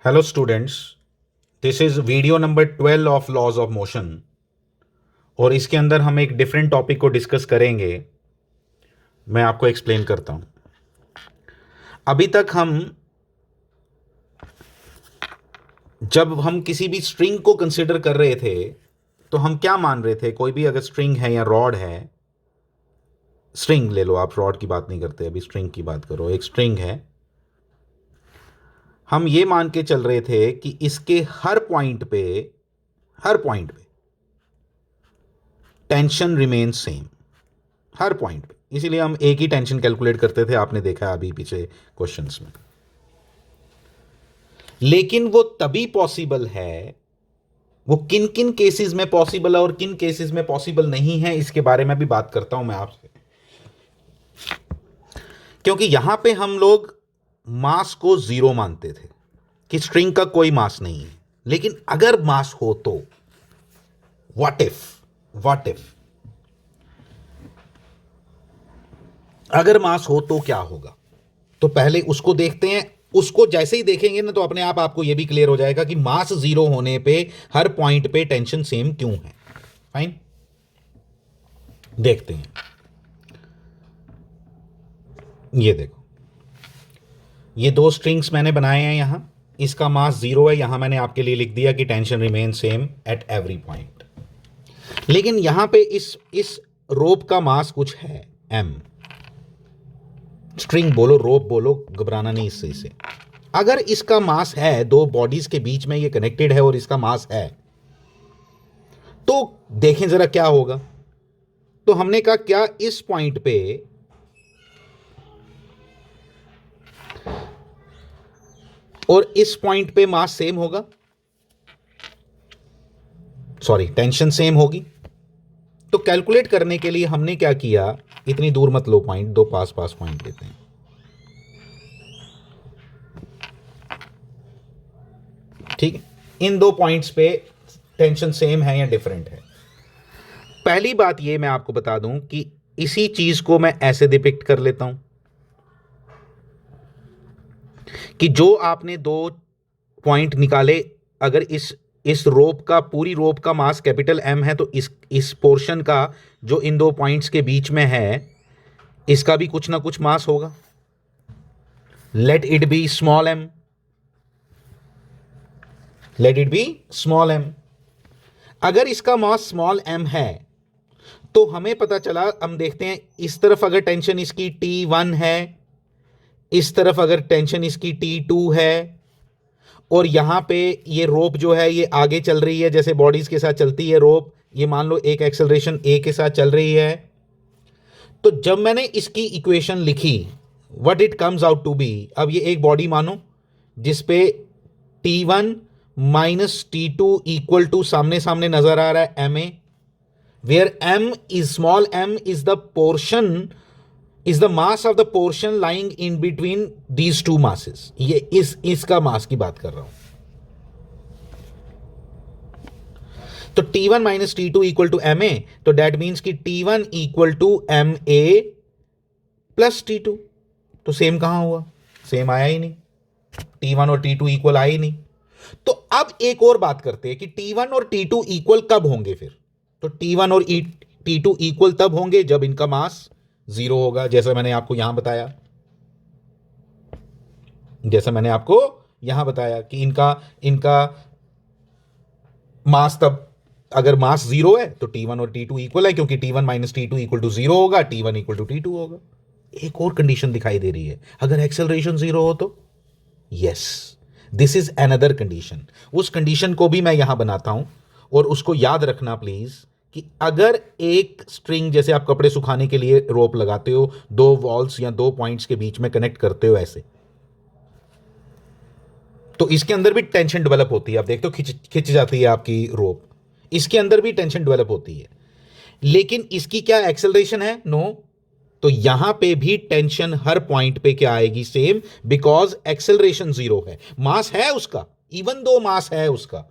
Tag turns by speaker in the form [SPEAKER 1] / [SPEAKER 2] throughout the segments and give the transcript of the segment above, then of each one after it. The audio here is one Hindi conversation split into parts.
[SPEAKER 1] Hello students, this is video number 12 of laws of motion और इसके अंदर हम एक डिफरेंट टॉपिक को डिस्कस करेंगे। मैं आपको एक्सप्लेन करता हूं। अभी तक जब हम किसी भी स्ट्रिंग को कंसिडर कर रहे थे तो हम क्या मान रहे थे, कोई भी अगर स्ट्रिंग है या रॉड है, स्ट्रिंग ले लो आप, रॉड की बात नहीं करते, अभी स्ट्रिंग की बात करो। एक स्ट्रिंग है, हम ये मान के चल रहे थे कि इसके हर पॉइंट पे टेंशन रिमेन सेम, हर पॉइंट पे। इसीलिए हम एक ही टेंशन कैलकुलेट करते थे, आपने देखा अभी पीछे क्वेश्चंस में। लेकिन वो तभी पॉसिबल है, वो किन किन केसेस में पॉसिबल है और किन केसेस में पॉसिबल नहीं है, इसके बारे में भी बात करता हूं मैं आपसे। क्योंकि यहां पे हम लोग मास को जीरो मानते थे कि स्ट्रिंग का कोई मास नहीं है। लेकिन अगर मास हो तो व्हाट इफ अगर मास हो तो क्या होगा, तो पहले उसको देखते हैं। उसको जैसे ही देखेंगे ना तो अपने आप आपको यह भी क्लियर हो जाएगा कि मास जीरो होने पे हर पॉइंट पे टेंशन सेम क्यों है। फाइन, देखते हैं। ये देखो, ये दो स्ट्रिंग्स मैंने बनाए हैं। यहां इसका मास जीरो है, यहां मैंने आपके लिए लिख दिया कि tension remain same at every point. लेकिन यहां पे इस रोप का मास कुछ है, m। स्ट्रिंग बोलो, रोप बोलो, घबराना नहीं इससे से। अगर इसका मास है, दो बॉडीज के बीच में ये कनेक्टेड है और इसका मास है, तो देखें जरा क्या होगा। तो हमने कहा क्या इस पॉइंट पे और इस पॉइंट पे मास सेम होगा, सॉरी टेंशन सेम होगी। तो कैलकुलेट करने के लिए हमने क्या किया, इतनी दूर मत लो पॉइंट, दो पास पास पॉइंट लेते हैं। ठीक है, इन दो पॉइंट्स पे टेंशन सेम है या डिफरेंट है। पहली बात ये मैं आपको बता दूं कि इसी चीज को मैं ऐसे डिपिक्ट कर लेता हूं कि जो आपने दो पॉइंट निकाले, अगर इस रोप का, पूरी रोप का मास कैपिटल M है, तो इस पोर्शन का जो इन दो पॉइंट्स के बीच में है, इसका भी कुछ ना कुछ मास होगा। Let it be small m, let it be small m। अगर इसका मास स्मॉल m है तो हमें पता चला, हम देखते हैं इस तरफ अगर टेंशन इसकी T1 है, इस तरफ अगर टेंशन इसकी T2 है, और यहां पे ये रोप जो है ये आगे चल रही है, जैसे बॉडीज के साथ चलती है रोप, ये मान लो एक एक्सेलरेशन a के साथ चल रही है। तो जब मैंने इसकी इक्वेशन लिखी, what it comes out to be, अब ये एक बॉडी मानो जिसपे T1 minus T2 equal to सामने सामने नजर आ रहा है ma, where m is small m is the portion, is the mass of the portion lying in between these two masses। ये इसका मास की बात कर रहा हूं। तो T1 minus T2 equal to ma, तो दैट मीन्स कि T1 equal to ma plus T2। तो सेम कहां हुआ, सेम आया ही नहीं, T1 और T2 इक्वल आया ही नहीं। तो अब एक और बात करते हैं कि T1 और T2 इक्वल कब होंगे फिर। तो T1 और T2 इक्वल तब होंगे जब इनका मास जीरो होगा, जैसा मैंने आपको यहां बताया, कि इनका मास तब, अगर मास जीरो है तो T1 और T2 इक्वल है, क्योंकि T1 minus T2 equal to zero होगा, T1 इक्वल टू T2 होगा। एक और कंडीशन दिखाई दे रही है, अगर एक्सेलरेशन जीरो हो तो, yes, this is another condition. उस कंडीशन को भी मैं यहां बनाता हूं, और उसको याद रखना प्लीज कि अगर एक स्ट्रिंग, जैसे आप कपड़े सुखाने के लिए रोप लगाते हो, दो वॉल्स या दो पॉइंट्स के बीच में कनेक्ट करते हो ऐसे, तो इसके अंदर भी टेंशन डेवलप होती है। आप देखते हो खिंच जाती है आपकी रोप, इसके अंदर भी टेंशन डेवलप होती है। लेकिन इसकी क्या एक्सेलरेशन है, नो। तो यहां पे भी टेंशन हर पॉइंट पे क्या आएगी, सेम, बिकॉज एक्सेलरेशन जीरो है। मास है उसका, इवन दो मास है उसका,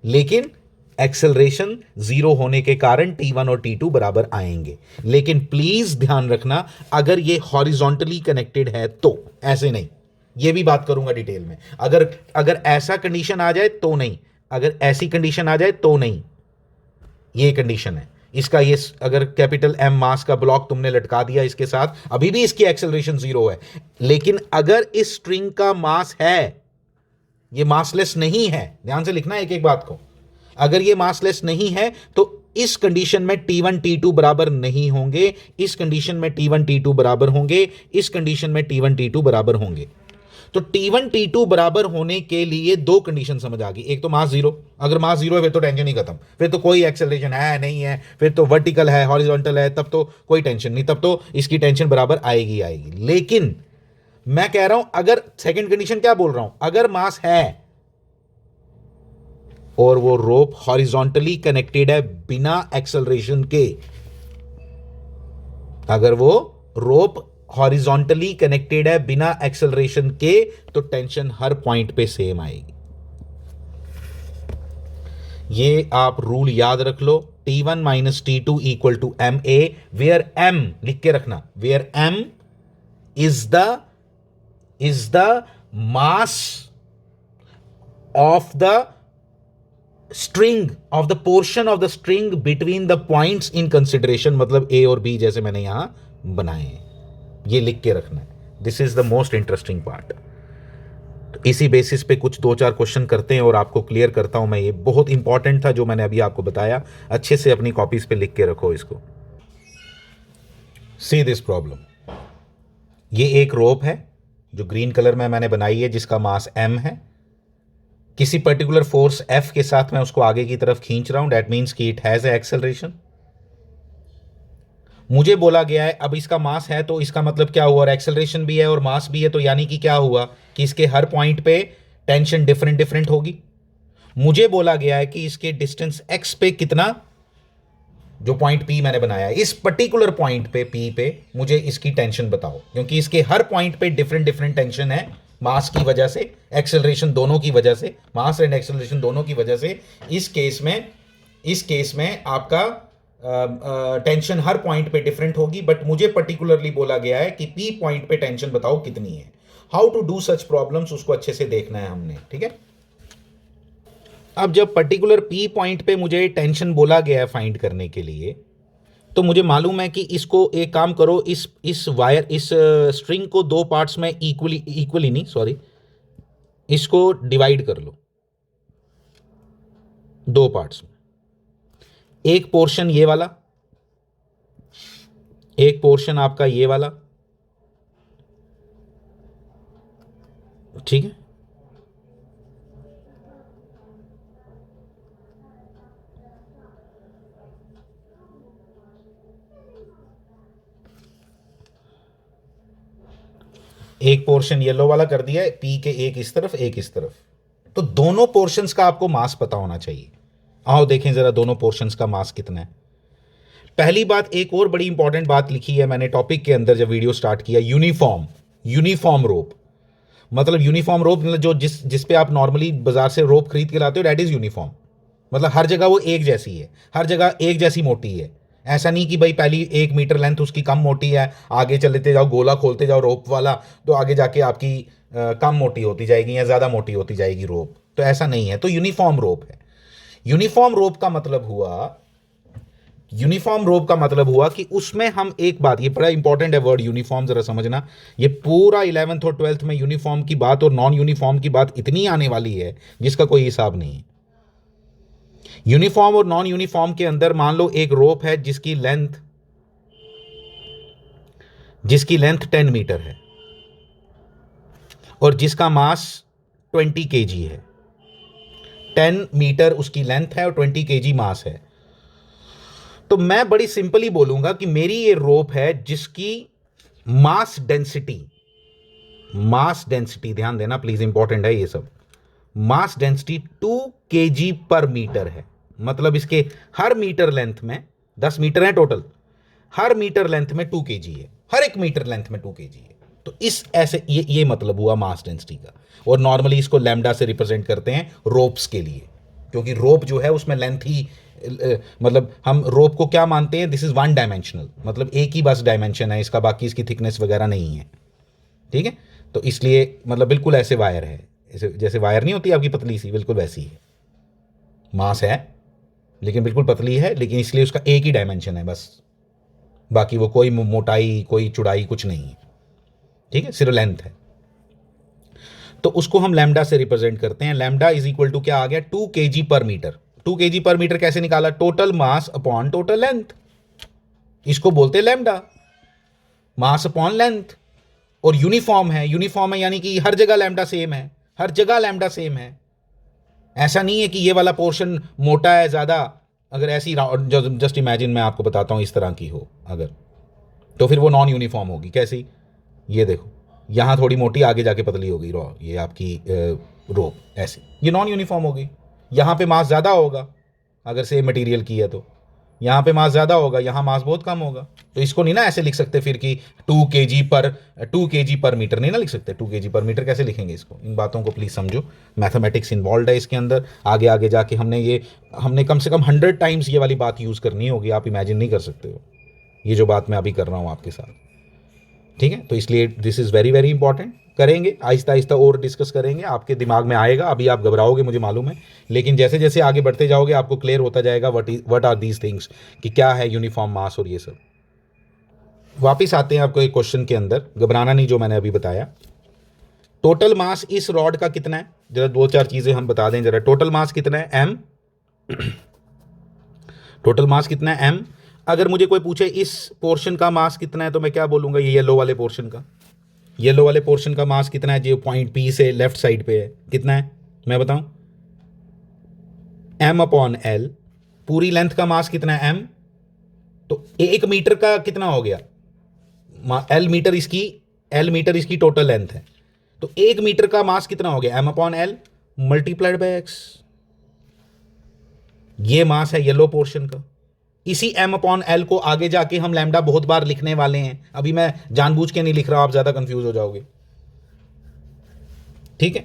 [SPEAKER 1] लेकिन एक्सेलरेशन जीरो होने के कारण T1 और T2 बराबर आएंगे। लेकिन प्लीज ध्यान रखना, अगर ये हॉरिजॉन्टली कनेक्टेड है तो, ऐसे नहीं। ये भी बात करूंगा डिटेल में। अगर अगर ऐसा कंडीशन आ जाए तो नहीं, अगर ऐसी कंडीशन आ जाए तो नहीं, ये कंडीशन है इसका। ये अगर कैपिटल एम मास का ब्लॉक तुमने लटका दिया इसके साथ, अभी भी इसकी एक्सेलरेशन 0 है। लेकिन अगर इस स्ट्रिंग का मास है, ये मासलेस नहीं है, ध्यान से लिखना एक एक बात को, अगर ये मासलेस नहीं है तो इस कंडीशन में T1 T2 बराबर नहीं होंगे, इस कंडीशन में T1 T2 बराबर होंगे, इस कंडीशन में T1 T2 बराबर होंगे। तो T1 T2 बराबर होने के लिए दो कंडीशन समझ आ गई। एक तो मास 0, अगर मास 0 है फिर तो टेंशन ही खत्म, फिर तो कोई एक्सेलरेशन है नहीं है, फिर तो वर्टिकल है हॉरिजॉन्टल है, तब तो कोई टेंशन नहीं, तब तो इसकी टेंशन बराबर आएगी आएगी। लेकिन मैं कह रहा हूं, अगर सेकंड कंडीशन क्या बोल रहा हूं, अगर मास है और वो रोप हॉरिजॉन्टली कनेक्टेड है बिना एक्सेलरेशन के, अगर वो रोप हॉरिजॉन्टली कनेक्टेड है बिना एक्सेलरेशन के, तो टेंशन हर पॉइंट पे सेम आएगी। ये आप रूल याद रख लो, T1 minus T2 equal to M A, where M लिख के रखना, where M is the mass of the string, of the portion of the string between the points in consideration, मतलब ए और बी जैसे मैंने यहां बनाए हैं, ये लिख के रखना है। This is the most interesting part. तो इसी बेसिस पे कुछ 2-4 क्वेश्चन करते हैं और आपको क्लियर करता हूं मैं। ये बहुत इंपॉर्टेंट था जो मैंने अभी आपको बताया, अच्छे से अपनी कॉपीज पे लिख के रखो इसको। सी दिस प्रॉब्लम, ये एक रोप है जो ग्रीन कलर में मैंने बनाई है, जिसका मास m है। किसी पर्टिकुलर फोर्स F के साथ मैं उसको आगे की तरफ खींच रहा हूं, दैट मीन्स कि इट हैज ए एक्सेलरेशन। मुझे बोला गया है, अब इसका मास है तो इसका मतलब क्या हुआ, और एक्सेलरेशन भी है और मास भी है, तो यानी कि क्या हुआ कि इसके हर पॉइंट पे टेंशन डिफरेंट डिफरेंट होगी। मुझे बोला गया है कि इसके डिस्टेंस x पे कितना, जो पॉइंट P मैंने बनाया है, इस पर्टिकुलर पॉइंट पे P पे मुझे इसकी टेंशन बताओ, क्योंकि इसके हर पॉइंट पे डिफरेंट डिफरेंट टेंशन है, मास की वजह से, एक्सेलरेशन दोनों की वजह से, मास एंड एक्सेलरेशन दोनों की वजह से। इस केस में आपका टेंशन हर पॉइंट पे डिफरेंट होगी, बट मुझे पर्टिकुलरली बोला गया है कि P पॉइंट पे टेंशन बताओ कितनी है। How to do such problems, उसको अच्छे से देखना है हमने, ठीक है। अब जब पर्टिकुलर P पॉइंट पे मुझे टेंशन बोला गया है फाइंड करने के लिए, तो मुझे मालूम है कि इसको एक काम करो, इस वायर, इस स्ट्रिंग को दो पार्ट्स में इक्वली नहीं, सॉरी, इसको डिवाइड कर लो दो पार्ट्स में। एक पोर्शन ये वाला, एक पोर्शन आपका ये वाला, ठीक है। एक पोर्शन येलो वाला कर दिया है, पी के एक इस तरफ एक इस तरफ, तो दोनों पोर्शंस का आपको मास पता होना चाहिए। आओ देखें जरा दोनों पोर्शंस का मास कितना है। पहली बात, एक और बड़ी इंपॉर्टेंट बात लिखी है मैंने टॉपिक के अंदर जब वीडियो स्टार्ट किया, यूनिफॉर्म रोप। मतलब यूनिफॉर्म रोप मतलब जो जिस पे आप नॉर्मली बाजार से रोप खरीद के लाते हो, दैट इज यूनिफॉर्म। मतलब हर जगह वो एक जैसी है, हर जगह एक जैसी मोटी है। ऐसा नहीं कि भाई पहली 1 मीटर लेंथ उसकी कम मोटी है, आगे चलते जाओ गोला खोलते जाओ रोप वाला, तो आगे जाके आपकी कम मोटी होती जाएगी या ज़्यादा मोटी होती जाएगी रोप, तो ऐसा नहीं है। तो यूनिफॉर्म रोप है। यूनिफॉर्म रोप का मतलब हुआ कि उसमें हम एक बात, ये बड़ा इंपॉर्टेंट है वर्ड यूनिफॉर्म, जरा समझना। ये पूरा 11th और 12th में यूनिफॉर्म की बात और नॉन यूनिफॉर्म की बात इतनी आने वाली है जिसका कोई हिसाब नहीं है। यूनिफॉर्म और नॉन यूनिफॉर्म के अंदर मान लो एक रोप है जिसकी लेंथ 10 मीटर है और जिसका मास 20 kg है। 10 मीटर उसकी लेंथ है और 20 kg मास है। तो मैं बड़ी सिंपली बोलूंगा कि मेरी ये रोप है जिसकी मास डेंसिटी, ध्यान देना प्लीज, इंपॉर्टेंट है ये सब, मास डेंसिटी 2 kg पर मीटर है। मतलब इसके हर मीटर लेंथ में 10 मीटर है टोटल, हर मीटर लेंथ में 2 kg है, हर एक मीटर लेंथ में 2 kg है। तो इस ऐसे ये मतलब हुआ मास डेंसिटी का। और नॉर्मली इसको लैम्डा से रिप्रेजेंट करते हैं रोप्स के लिए, क्योंकि रोप जो है उसमें लेंथ ही, मतलब हम रोप को क्या मानते हैं, दिस इज वन डायमेंशनल, मतलब एक ही बस डायमेंशन है इसका, बाकी इसकी थिकनेस वगैरह नहीं है, ठीक है। तो इसलिए मतलब बिल्कुल ऐसे वायर है, ऐसे जैसे वायर नहीं होती आपकी पतली सी, बिल्कुल वैसी है। मास है लेकिन बिल्कुल पतली है, लेकिन इसलिए उसका एक ही डायमेंशन है बस, बाकी वो कोई मोटाई कोई चौड़ाई कुछ नहीं है, ठीक है, सिर्फ लेंथ है। तो उसको हम लैम्डा से रिप्रेजेंट करते हैं। लैम्डा इज इक्वल टू क्या आ गया, 2 kg पर मीटर। 2 kg पर मीटर कैसे निकाला, total mass upon total length, इसको बोलते हैं लैम्डा, मास अपॉन लेंथ। और यूनिफॉर्म है यानी कि हर जगह लैम्डा सेम है, हर जगह लैम्डा सेम है। ऐसा नहीं है कि ये वाला पोर्शन मोटा है ज्यादा, अगर ऐसी जस्ट इमेजिन मैं आपको बताता हूं इस तरह की हो अगर, तो फिर वो नॉन यूनिफॉर्म होगी। कैसी, ये देखो यहां थोड़ी मोटी आगे जाके पतली होगी रॉ, ये आपकी रोप ऐसे, ये नॉन यूनिफॉर्म होगी। यहां पे मास ज़्यादा होगा अगर सेम मटेरियल की है, तो यहां पे मास ज़्यादा होगा, यहां मास बहुत कम होगा। तो इसको नहीं ना ऐसे लिख सकते फिर कि 2 kg पर मीटर, नहीं ना लिख सकते। 2 kg पर मीटर कैसे लिखेंगे इसको, इन बातों को प्लीज़ समझो, मैथमेटिक्स इन्वॉल्व है इसके अंदर। आगे आगे जाके हमने कम से कम 100 टाइम्स ये वाली बात यूज़ करनी होगी, आप इमेजिन नहीं कर सकते हो ये जो बात मैं अभी कर रहा हूँ आपके साथ, ठीक है। तो इसलिए this is very very important. करेंगे आहिस्ता आहिस्ता और डिस्कस करेंगे, आपके दिमाग में आएगा, अभी आप घबराओगे मुझे मालूम है, लेकिन जैसे जैसे आगे बढ़ते जाओगे आपको क्लियर होता जाएगा व्हाट आर दीज थिंग्स, कि क्या है यूनिफॉर्म मास और ये सब। वापिस आते हैं आपको एक क्वेश्चन के अंदर, घबराना नहीं, जो मैंने अभी बताया। टोटल मास इस रॉड का कितना है, जरा दो चार चीजें हम बता दें जरा। टोटल मास कितना है, एम। टोटल मास कितना है, एम। अगर मुझे कोई पूछे इस पोर्शन का मास कितना है, तो मैं क्या बोलूंगा, ये येलो वाले पोर्शन का, येलो वाले पोर्शन का मास कितना है, जो पॉइंट पी से लेफ्ट साइड पे है, कितना है मैं बताऊं, एम अपॉन एल। पूरी लेंथ का मास कितना है, एम। तो 1 मीटर का कितना हो गया, एल मीटर इसकी टोटल लेंथ है। तो 1 मीटर का मास कितना हो गया, M upon L multiplied by X. ये मास है येलो पोर्शन का। इसी एम अपॉन एल को आगे जाके हम लैम्डा बहुत बार लिखने वाले हैं, अभी मैं जानबूझ के नहीं लिख रहा, आप ज्यादा कंफ्यूज हो जाओगे, ठीक है।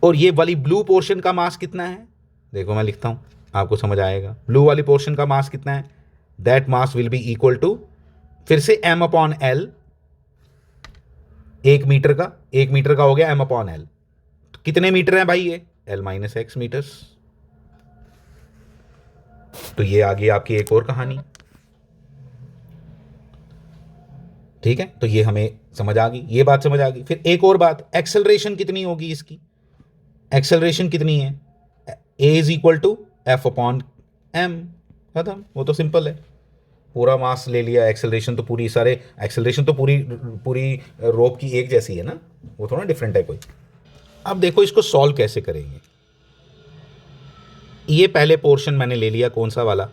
[SPEAKER 1] और ये वाली ब्लू पोर्शन का मास कितना है, देखो मैं लिखता हूं आपको समझ आएगा। ब्लू वाली पोर्शन का मास कितना है, that mass will be equal to, फिर से एम अपॉन एल, 1 मीटर का हो गया एम अपॉन एल। कितने मीटर है भाई ये, एल माइनस एक्स मीटर्स। तो ये आ गई आपकी एक और कहानी, ठीक है। तो ये हमें समझ आ गई, ये बात समझ आ गई। फिर एक और बात, एक्सेलरेशन कितनी होगी इसकी, एक्सेलरेशन कितनी है, A is equal to F upon M, खत्म। वो तो सिंपल है, पूरा मास ले लिया, एक्सेलरेशन तो पूरी पूरी रोप की एक जैसी है ना, वो थोड़ा डिफरेंट है कोई। अब देखो इसको सॉल्व कैसे करेंगे। ये पहले पोर्शन मैंने ले लिया, कौन सा वाला,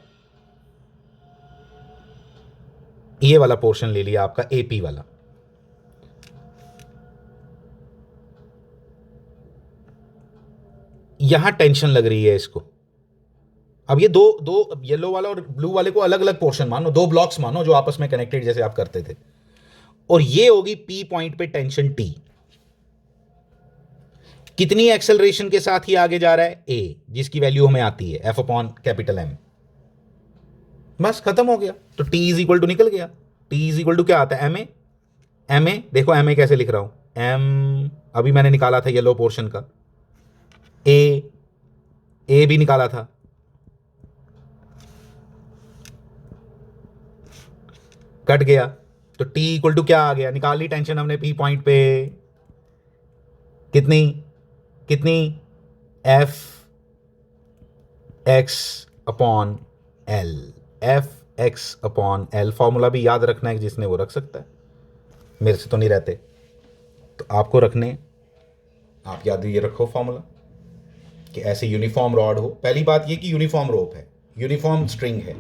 [SPEAKER 1] ये वाला पोर्शन ले लिया आपका एपी वाला। यहां टेंशन लग रही है इसको। अब ये दो दो येलो वाला और ब्लू वाले को अलग अलग पोर्शन मानो, दो ब्लॉक्स मानो जो आपस में कनेक्टेड जैसे आप करते थे, और ये होगी पी पॉइंट पे टेंशन टी। कितनी एक्सेलरेशन के साथ ही आगे जा रहा है, ए, जिसकी वैल्यू हमें आती है एफ अपॉन कैपिटल एम। बस खत्म हो गया। तो टी इज इक्वल टू निकल गया, टी इज इक्वल टू क्या आता है, एम ए। एम ए देखो, एम ए कैसे लिख रहा हूं, एम अभी मैंने निकाला था येलो पोर्शन का, ए भी निकाला था, कट गया। तो टी इक्वल टू क्या आ गया, निकाल ली टेंशन हमने पी पॉइंट पे, कितनी कितनी, F x upon L. F x upon L, formula भी याद रखना है, जिसने वो रख सकता है, मेरे से तो नहीं रहते, तो आपको रखने, आप याद ये रखो फॉर्मूला, कि ऐसे यूनिफॉर्म रॉड हो। पहली बात ये कि यूनिफॉर्म रोप है, यूनिफॉर्म स्ट्रिंग है,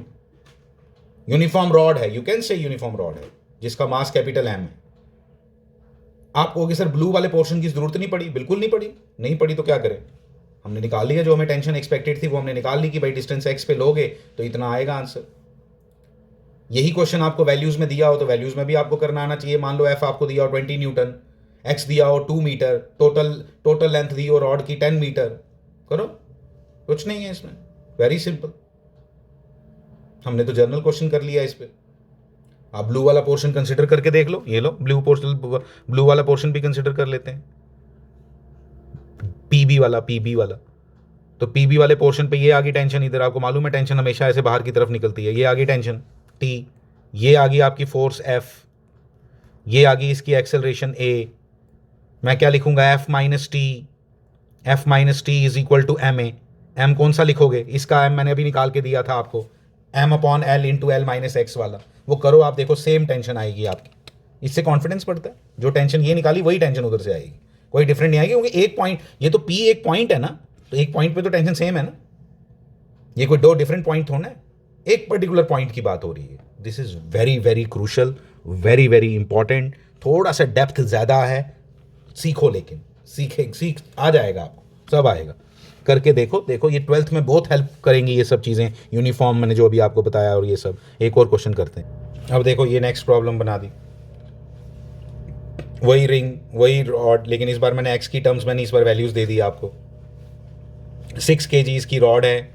[SPEAKER 1] यूनिफॉर्म रॉड है, you can say uniform rod है, जिसका मास कैपिटल एम है। आप कहोगे सर ब्लू वाले पोर्शन की जरूरत नहीं पड़ी, बिल्कुल नहीं पड़ी, नहीं पड़ी तो क्या करें, हमने निकाल लिया, जो हमें टेंशन एक्सपेक्टेड थी वो हमने निकाल ली, कि भाई डिस्टेंस एक्स पे लोगे तो इतना आएगा आंसर। यही क्वेश्चन आपको वैल्यूज में दिया हो तो वैल्यूज में भी आपको करना आना चाहिए। मान लो एफ आपको दिया हो 20 न्यूटन, एक्स दिया हो 2 मीटर, टोटल लेंथ दी हो रॉड की 10 मीटर, करो, कुछ नहीं है इसमें, वेरी सिंपल। हमने तो जनरल क्वेश्चन कर लिया इस पे। आप ब्लू वाला पोर्शन कंसिडर करके देख लो, ये लो ब्लू वाला पोर्शन भी कंसिडर कर लेते हैं, पीबी वाला। तो पीबी वाले पोर्शन पे ये आ गई टेंशन, इधर आपको मालूम है टेंशन हमेशा ऐसे बाहर की तरफ निकलती है, ये आ गई टेंशन टी, ये आ गई आपकी फोर्स एफ, ये आ गई इसकी एक्सेलरेशन ए। मैं क्या लिखूंगा, F minus T is equal to M A. M कौन सा लिखोगे, इसका एम मैंने अभी निकाल के दिया था आपको, M upon L into L minus X वाला, वो करो आप, देखो सेम टेंशन आएगी आपकी। इससे कॉन्फिडेंस बढ़ता है, जो टेंशन ये निकाली वही टेंशन उधर से आएगी, कोई डिफरेंट नहीं आएगी, क्योंकि एक पॉइंट, ये तो पी एक पॉइंट है ना, तो एक पॉइंट पे तो टेंशन सेम है ना, ये कोई दो डिफरेंट पॉइंट थोड़ा है, एक पर्टिकुलर पॉइंट की बात हो रही है। This is very very crucial, very very important, थोड़ा सा डेप्थ ज़्यादा है, सीखो, लेकिन सीख आ जाएगा आपको, सब आएगा, करके देखो ये 12th में बहुत हेल्प करेंगी ये सब चीज़ें, यूनिफॉर्म मैंने जो अभी आपको बताया और ये सब। एक और क्वेश्चन करते हैं। अब देखो ये नेक्स्ट प्रॉब्लम बना दी, वही रिंग वही रॉड, लेकिन इस बार मैंने एक्स की टर्म्स मैंने इस बार वैल्यूज़ दे दी आपको। 6 kg इसकी रॉड है,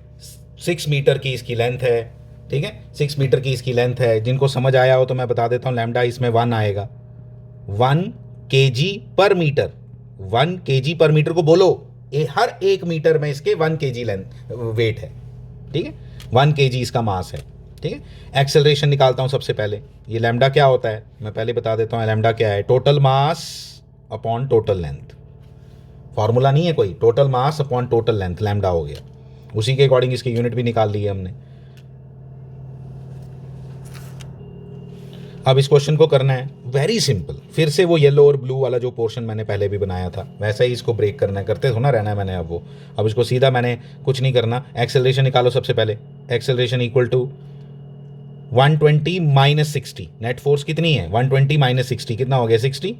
[SPEAKER 1] 6 मीटर की इसकी लेंथ है, ठीक है, 6 मीटर की इसकी लेंथ है। जिनको समझ आया हो तो मैं बता देता हूँ, लैम्डा इसमें 1 आएगा, 1 kg पर मीटर, 1 kg पर मीटर को बोलो, हर एक मीटर में इसके 1 kg लेंथ वेट है, ठीक है, 1 kg इसका मास है, ठीक है। एक्सेलरेशन निकालता हूँ सबसे पहले, ये लैम्डा क्या होता है मैं पहले बता देता हूँ, लैम्डा क्या है, total mass upon total length, formula नहीं है कोई, total mass upon total length lambda हो गया, उसी के अकॉर्डिंग इसकी यूनिट भी निकाल ली है हमने। अब इस क्वेश्चन को करना है वेरी सिंपल, फिर से वो येलो और ब्लू वाला जो पोर्शन मैंने पहले भी बनाया था वैसा ही इसको ब्रेक करना है, करते थोड़ा रहना है मैंने अब इसको सीधा मैंने कुछ नहीं करना। एक्सेलरेशन निकालो सबसे पहले, acceleration equal to 120 minus 60, net force कितनी है 120 माइनस 60 कितना हो गया 60,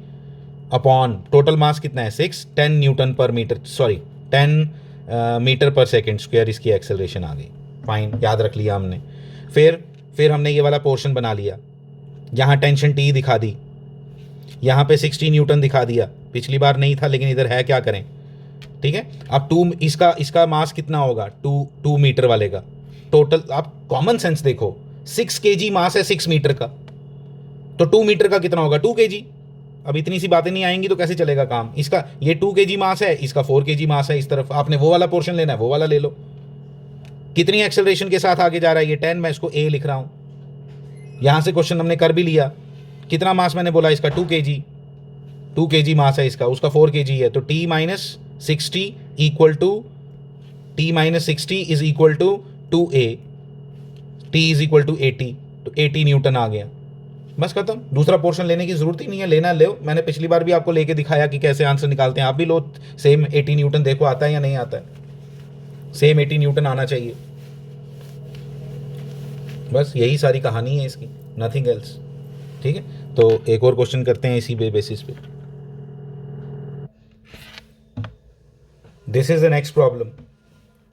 [SPEAKER 1] अपॉन टोटल मास कितना है 6, 10 न्यूटन पर मीटर, सॉरी 10 मीटर पर सेकेंड स्क्वायर इसकी एक्सेलरेशन आ गई, फाइन, याद रख लिया हमने। फिर हमने ये वाला पोर्शन बना लिया, यहाँ टेंशन टी दिखा दी, यहाँ पे 60 न्यूटन दिखा दिया, पिछली बार नहीं था लेकिन इधर है, क्या करें, ठीक है। अब इसका मास कितना होगा 2 मीटर वाले का टोटल, आप कॉमन सेंस देखो, 6 kg मास है 6 मीटर का, तो 2 मीटर का कितना होगा 2 kg। अब इतनी सी बातें नहीं आएंगी तो कैसे चलेगा काम, इसका ये 2 kg मास है, इसका 4 kg मास है, इस तरफ आपने वो वाला पोर्शन लेना है वो वाला ले लो। कितनी एक्सेलरेशन के साथ आगे जा रहा है ये 10, मैं इसको ए लिख रहा हूं, यहां से क्वेश्चन हमने कर भी लिया, कितना मास मैंने बोला इसका 2 kg मास है इसका, उसका 4 kg है, तो t minus 60 equal to t minus 60 is equal to 2a, t is equal to 80, तो 80 न्यूटन आ गया, बस खत्म, दूसरा पोर्शन लेने की जरूरत ही नहीं है, लेना ले, मैंने पिछली बार भी आपको लेके दिखाया कि कैसे आंसर निकालते हैं, आप भी लो सेम 80 न्यूटन, देखो आता है या नहीं आता है, सेम 80 न्यूटन आना चाहिए, बस यही सारी कहानी है इसकी, नथिंग एल्स, ठीक है। तो एक और क्वेश्चन करते हैं इसी बेसिस पे। This is the next problem.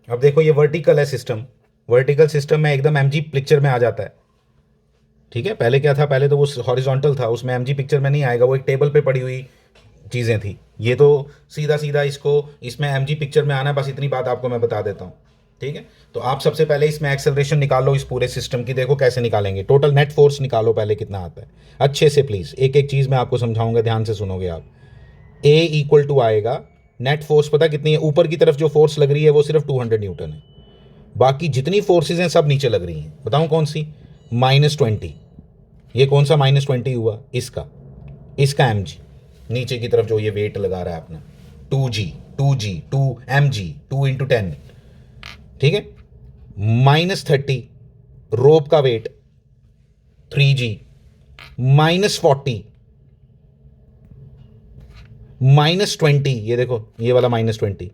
[SPEAKER 1] अब देखो ये वर्टिकल है सिस्टम, वर्टिकल सिस्टम में एकदम एमजी पिक्चर में आ जाता है, ठीक है, पहले क्या था, पहले तो वो हॉरिजॉन्टल था, उसमें एमजी पिक्चर में नहीं आएगा, वो एक टेबल पे पड़ी हुई चीज़ें थी, ये तो सीधा सीधा इसको इसमें एमजी पिक्चर में आना है, बस इतनी बात आपको मैं बता देता हूँ, ठीक है। तो आप सबसे पहले इसमें एक्सेलरेशन निकालो इस पूरे सिस्टम की, देखो कैसे निकालेंगे, टोटल नेट फोर्स निकालो पहले कितना आता है, अच्छे से प्लीज़ एक एक चीज़ मैं आपको समझाऊंगा, ध्यान से सुनोगे आप। ए इक्वल टू आएगा, नेट फोर्स पता कितनी है, ऊपर की तरफ जो फोर्स लग रही है वो सिर्फ 200 न्यूटन है, बाकी जितनी फोर्सेज हैं सब नीचे लग रही हैं, बताऊं कौन सी, -20, ये कौन सा -20 हुआ, इसका एम जी, नीचे की तरफ जो ये वेट लगा रहा है अपना 2g 2 mg 2 इंटू 10, ठीक है, -30 रोप का वेट 3g, -40 -20, ये देखो ये वाला -20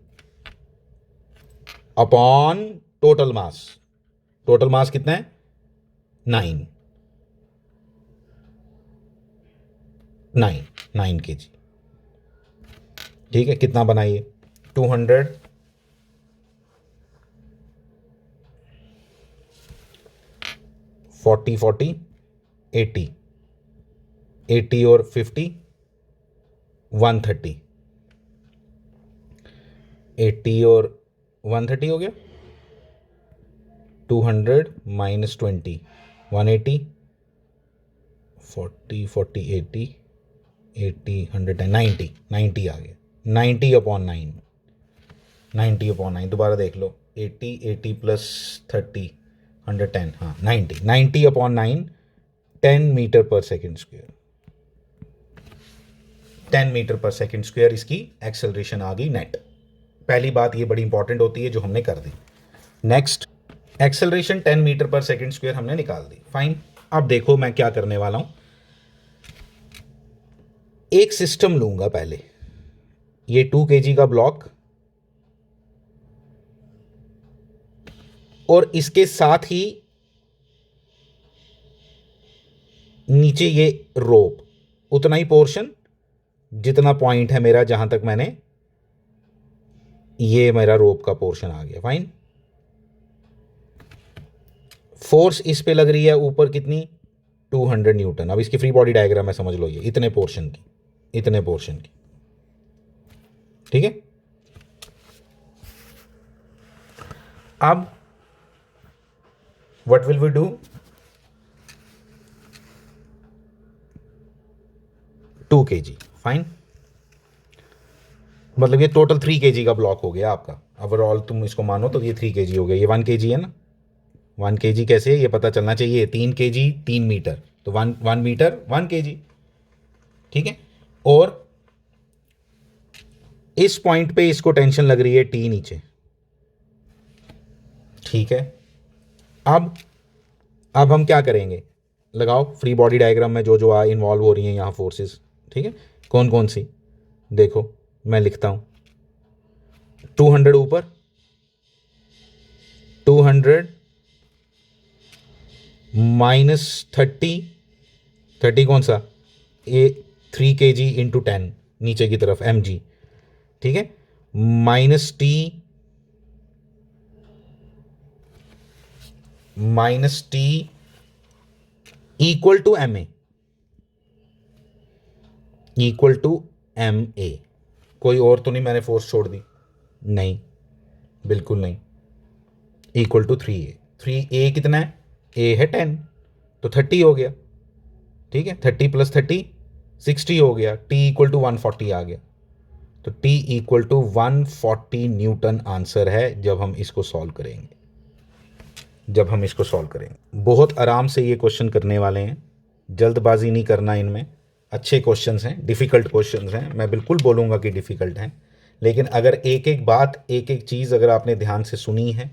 [SPEAKER 1] अपॉन टोटल मास कितना है 9 kg, ठीक है, कितना बनाइए 200 40 40 80 80 और 50 130, 80 और 130 हो गया, 200 -20 180 40 40 80 80 110 90 आ गया, 90/9, 90/9 दोबारा देख लो, 80 80 प्लस 30 110, हाँ 90/9 10 मीटर पर सेकेंड स्क्वायर, 10 मीटर पर सेकेंड स्क्वायर इसकी एक्सेलरेशन आ गई नेट। पहली बात ये बड़ी इंपॉर्टेंट होती है जो हमने कर दी। नेक्स्ट, एक्सेलरेशन 10 मीटर पर सेकेंड स्क्वायर हमने निकाल दी, फाइन। अब देखो मैं क्या करने वाला हूं, एक सिस्टम लूंगा पहले, ये 2 kg का ब्लॉक और इसके साथ ही नीचे ये रोप, उतना ही पोर्शन जितना पॉइंट है मेरा, जहां तक मैंने, ये मेरा रोप का पोर्शन आ गया, फाइन। फोर्स इस पे लग रही है ऊपर कितनी, 200 न्यूटन। अब इसकी फ्री बॉडी डायग्राम है, समझ लो, ये इतने पोर्शन की, इतने पोर्शन की, ठीक है। अब what will we do, 2 kg, fine. मतलब ये टोटल 3 kg का ब्लॉक हो गया आपका, ओवरऑल तुम इसको मानो तो ये 3 kg हो गया। ये 1 kg है ना, 1 kg कैसे है ये पता चलना चाहिए। 3 kg 3 मीटर, तो 1 मीटर 1 kg, ठीक है। और इस पॉइंट पे इसको टेंशन लग रही है T नीचे, ठीक है। अब हम क्या करेंगे, लगाओ फ्री बॉडी डायग्राम में जो जो इन्वॉल्व हो रही हैं यहाँ फोर्सेस, ठीक है। कौन कौन सी, देखो मैं लिखता हूं, 200 ऊपर, 200 माइनस 30 कौन सा, ये 3 kg इंटू 10 नीचे की तरफ mg, ठीक है, minus T equal to ma, equal to ma। कोई और तो नहीं मैंने फोर्स छोड़ दी, नहीं, बिल्कुल नहीं, इक्वल टू 3a। 3a कितना है, a है 10, तो 30 हो गया, ठीक है। 30 प्लस 30 60 हो गया, t इक्वल टू 140 आ गया, तो t equal to 140 newton answer है जब हम इसको सॉल्व करेंगे, जब हम इसको सॉल्व करेंगे। बहुत आराम से ये क्वेश्चन करने वाले हैं, जल्दबाजी नहीं करना इनमें, अच्छे क्वेश्चंस हैं, डिफ़िकल्ट क्वेश्चंस हैं, मैं बिल्कुल बोलूँगा कि डिफ़िकल्ट हैं, लेकिन अगर एक एक बात, एक एक चीज़ अगर आपने ध्यान से सुनी है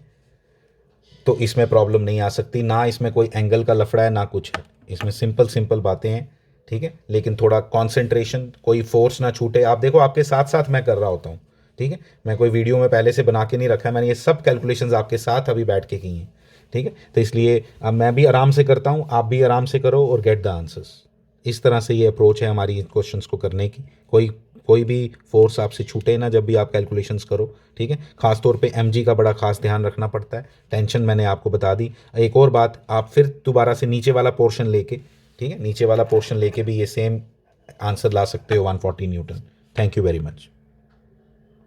[SPEAKER 1] तो इसमें प्रॉब्लम नहीं आ सकती। ना इसमें कोई एंगल का लफड़ा है ना कुछ है, इसमें सिंपल बातें हैं, ठीक है। लेकिन थोड़ा कॉन्सेंट्रेशन, कोई फोर्स ना छूटे। आप देखो आपके साथ साथ मैं कर रहा होता हूँ, ठीक है। मैं कोई वीडियो में पहले से बना के नहीं रखा है, मैंने ये सब कैलकुलेशंस आपके साथ अभी बैठ के की हैं, ठीक है। तो इसलिए अब मैं भी आराम से करता हूँ, आप भी आराम से करो और गेट द आंसर्स। इस तरह से ये अप्रोच है हमारी क्वेश्चंस को करने की। कोई भी फोर्स आपसे छूटे ना जब भी आप कैलकुलेशंस करो, ठीक है। खासतौर पे mg का बड़ा खास ध्यान रखना पड़ता है। टेंशन मैंने आपको बता दी। एक और बात, आप फिर दोबारा से नीचे वाला पोर्शन लेके, ठीक है, नीचे वाला पोर्शन लेके भी ये सेम आंसर ला सकते हो, 140 Newton. Thank you very much.